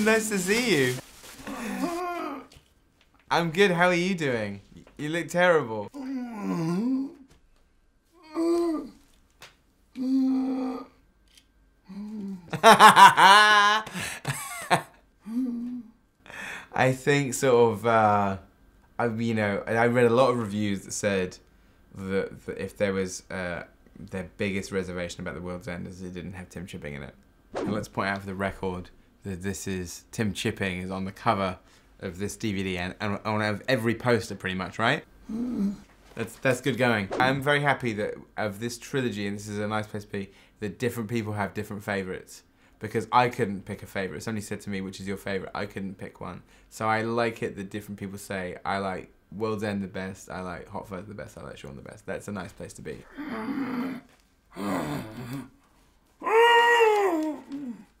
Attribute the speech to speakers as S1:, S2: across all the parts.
S1: Nice to see you. I'm good. How are you doing? You look terrible. I think sort of, I read a lot of reviews that said that if there was their biggest reservation about The World's End is it didn't have Tim Chipping in it. And let's point out for the record that this is Tim Chipping is on the cover of this DVD and on every poster pretty much, right? That's good going. I'm very happy that of this trilogy, and this is a nice place to be, that different people have different favourites. Because I couldn't pick a favourite. Somebody said to me, which is your favourite? I couldn't pick one. So I like it that different people say, I like World's End the best, I like Hot Fuzz the best, I like Shaun the best. That's a nice place to be.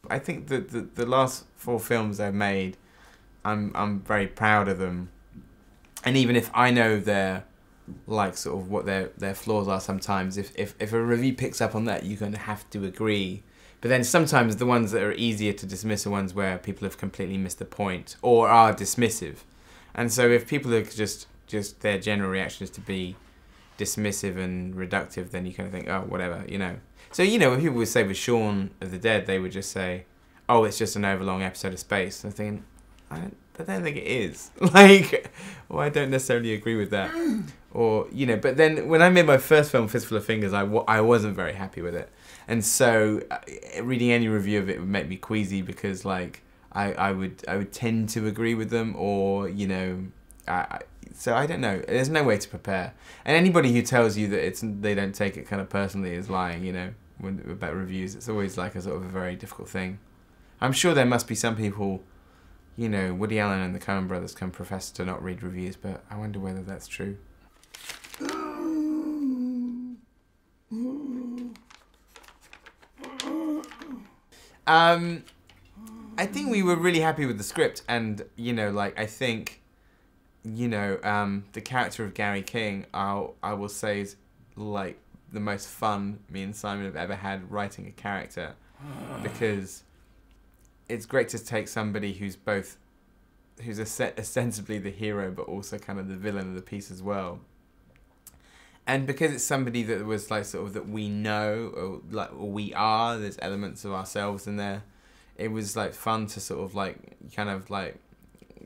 S1: I think that the last 4 films I've made, I'm very proud of them. And even if I know their, like, sort of what their flaws are sometimes, if a review picks up on that, you're going to have to agree. But then sometimes the ones that are easier to dismiss are ones where people have completely missed the point or are dismissive. And so if people are just their general reaction is to be dismissive and reductive, then you kind of think, oh, whatever, you know. So, you know, when people would say with Shaun of the Dead, they would just say, oh, it's just an overlong episode of space. I'm thinking, I don't think it is. Like, well, I don't necessarily agree with that. Or, you know, but then when I made my first film, Fistful of Fingers, I wasn't very happy with it. And so reading any review of it would make me queasy because, like, I would tend to agree with them, or, you know, so I don't know. There's no way to prepare. And anybody who tells you that they don't take it kind of personally is lying, you know, about reviews. It's always like a sort of a very difficult thing. I'm sure there must be some people, you know, Woody Allen and the Coen brothers can profess to not read reviews, but I wonder whether that's true. I think we were really happy with the script, and, you know, like, I think, you know, the character of Gary King, I will say is, like, the most fun me and Simon have ever had writing a character, because it's great to take somebody who's ostensibly the hero, but also kind of the villain of the piece as well. And because it's somebody that was like sort of that we know, or we are, there's elements of ourselves in there. It was like fun to sort of like kind of like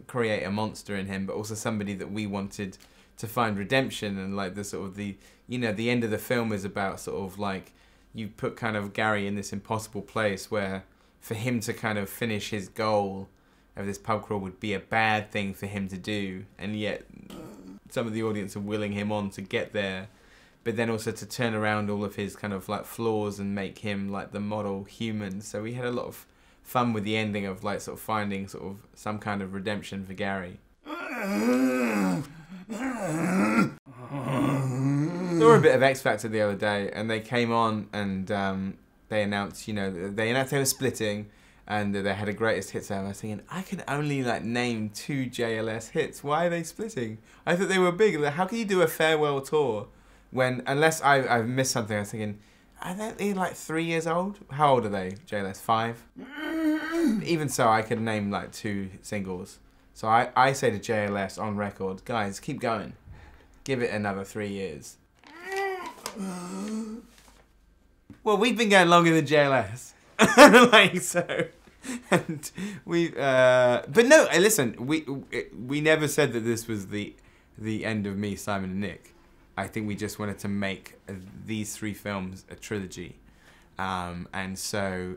S1: create a monster in him, but also somebody that we wanted to find redemption. And like the sort of the, you know, the end of the film is about sort of like you put kind of Gary in this impossible place where for him to kind of finish his goal of this pub crawl would be a bad thing for him to do, and yet some of the audience are willing him on to get there, but then also to turn around all of his kind of like flaws and make him like the model human. So we had a lot of fun with the ending of like sort of finding sort of some kind of redemption for Gary. Saw a bit of X Factor the other day, and they came on and they announced, you know, they were splitting, and they had a greatest hits album. I was thinking, I can only like name 2 JLS hits. Why are they splitting? I thought they were big. How can you do a farewell tour when, unless I've missed something? I was thinking, are they like 3 years old? How old are they, JLS? 5? Even so, I could name like 2 singles. So I say to JLS on record, guys, keep going. Give it another 3 years. Well, we've been going longer than JLS. Like, so, and but no, listen, we never said that this was the end of me, Simon and Nick. I think we just wanted to make these 3 films a trilogy, and so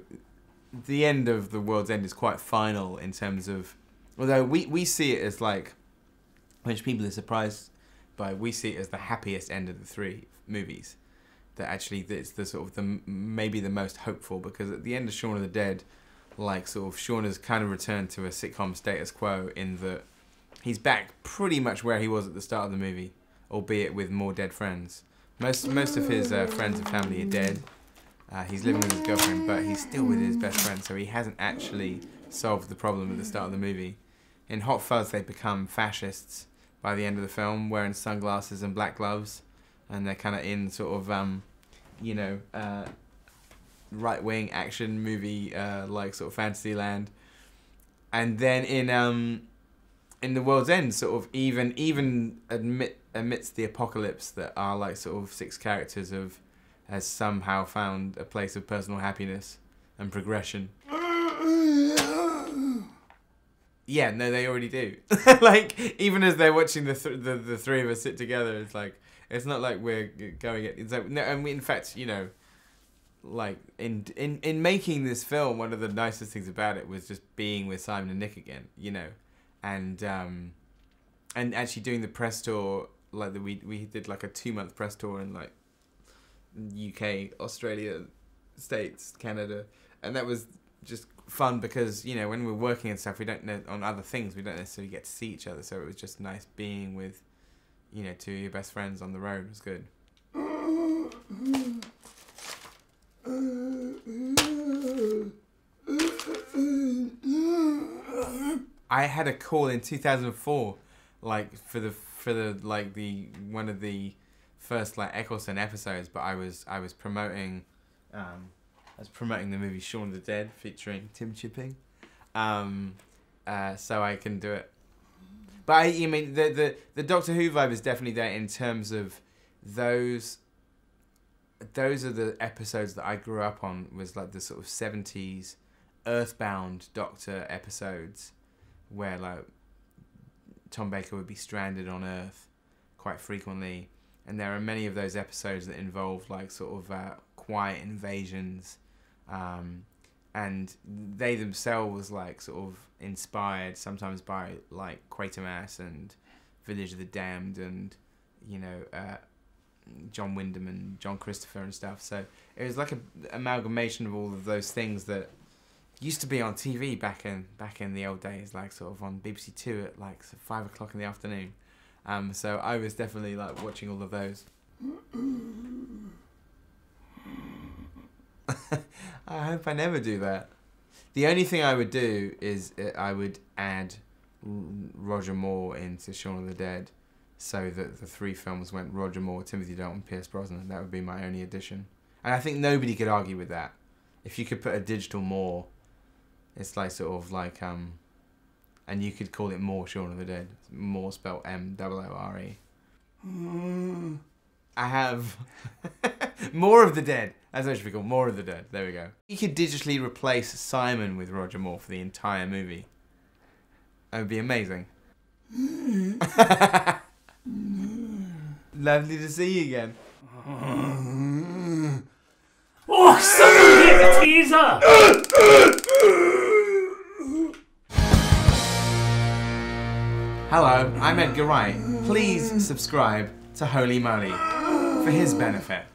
S1: the end of The World's End is quite final in terms of, although we see it as like, which people are surprised by, we see it as the happiest end of the 3 movies. That actually it's the sort of the maybe the most hopeful, because at the end of Shaun of the Dead, like sort of Shaun has kind of returned to a sitcom status quo in that he's back pretty much where he was at the start of the movie, albeit with more dead friends. Most of his friends and family are dead. He's living with his girlfriend, but he's still with his best friend, so he hasn't actually solved the problem at the start of the movie. In Hot Fuzz, they become fascists by the end of the film, wearing sunglasses and black gloves. And they're kind of in sort of, you know, right-wing action movie, like sort of fantasy land. And then in The World's End, sort of even amidst the apocalypse, that are like sort of 6 characters has somehow found a place of personal happiness and progression. Yeah, no, they already do. Like, even as they're watching the 3 of us sit together, it's like, it's not like we're going. It's like, no, and we, in fact, you know, like in making this film, one of the nicest things about it was just being with Simon and Nick again, you know, and actually doing the press tour, like we did like a 2-month press tour in like UK, Australia, States, Canada, and that was just fun because, you know, when we're working and stuff, we don't know on other things, we don't necessarily get to see each other, so it was just nice being with, you know, 2 of your best friends on the road. It was good. I had a call in 2004, like for the like the one of the first like Eccleston episodes, but I was promoting the movie Shaun of the Dead featuring Tim Chipping, so I can do it. But I mean the Doctor Who vibe is definitely there in terms of those are the episodes that I grew up on, was like the sort of 70s Earthbound Doctor episodes where like Tom Baker would be stranded on Earth quite frequently, and there are many of those episodes that involve like sort of quiet invasions, and they themselves like sort of inspired sometimes by like Quatermass and Village of the Damned and, you know, John Wyndham and John Christopher and stuff. So it was like an amalgamation of all of those things that used to be on TV back in the old days, like sort of on BBC Two at like 5 o'clock in the afternoon. So I was definitely like watching all of those. I hope I never do that. The only thing I would do is I would add Roger Moore into Shaun of the Dead, so that the 3 films went Roger Moore, Timothy Dalton, Pierce Brosnan. That would be my only addition. And I think nobody could argue with that. If you could put a digital Moore, it's like sort of like, and you could call it Moore Shaun of the Dead. Moore spelled M-O-O-R-E. I have More of the Dead. That's what it should be called, More of the Dead. There we go. You could digitally replace Simon with Roger Moore for the entire movie. That would be amazing. Lovely to see you again.
S2: Oh, somebody get the teaser!
S1: Hello, I'm Edgar Wright. Please subscribe to Holy Moly for his benefit.